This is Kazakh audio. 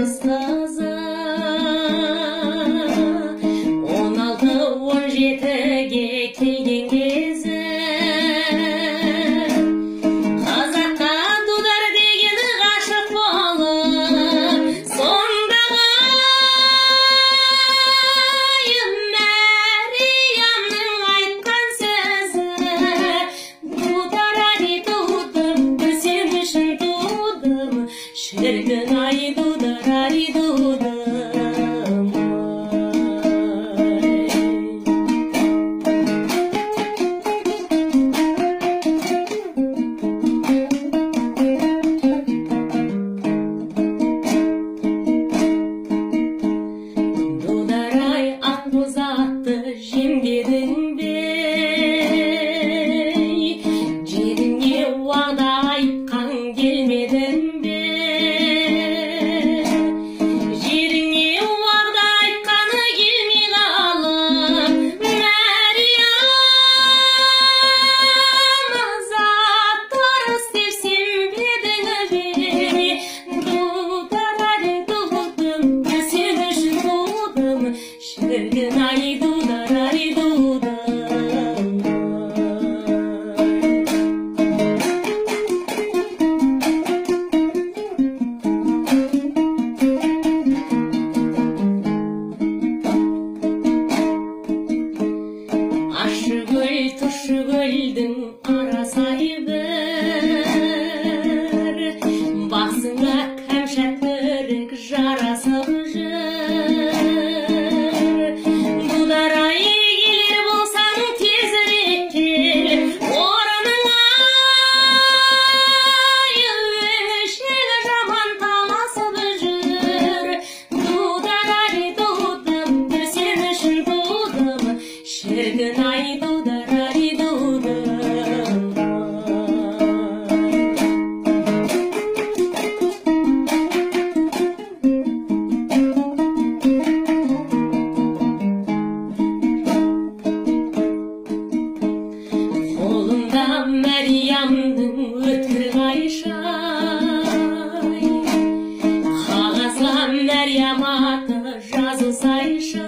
орыс қызы 16-17-ге келген кезі қазаққа дудар деген ғашық болып сондағы Мәриямның айтқан сөзі дудар-ай тудым, бір сен үшін тудым, шіркін-ай дудар-ай тудым. Дудар-ай ақбоз атты жемдедің бе, жеріңе уағда айтқан келмедің бе, жеріңе уағда айтқаны келмей қалып Мәриям азат орыс деп сенбедің бе, дудар-ай тудым, бір сен үшін тудым, шіркін-ай дудар-ай тудым. Ащы көл, тұщы көлдің арасай бір, басыңа кәмшат бүрік жарасып жүр. Дудар-ай келер болсаң тезірек кел, орныңа өшегі жаман таласып жүр. Дудар-ай тудым, бір сен үшін тудым, шіркін-ай дудар-ай тудым. Қолында Мәриямның өткір қайшай, қағазға Мәриям аты жазылсайшы.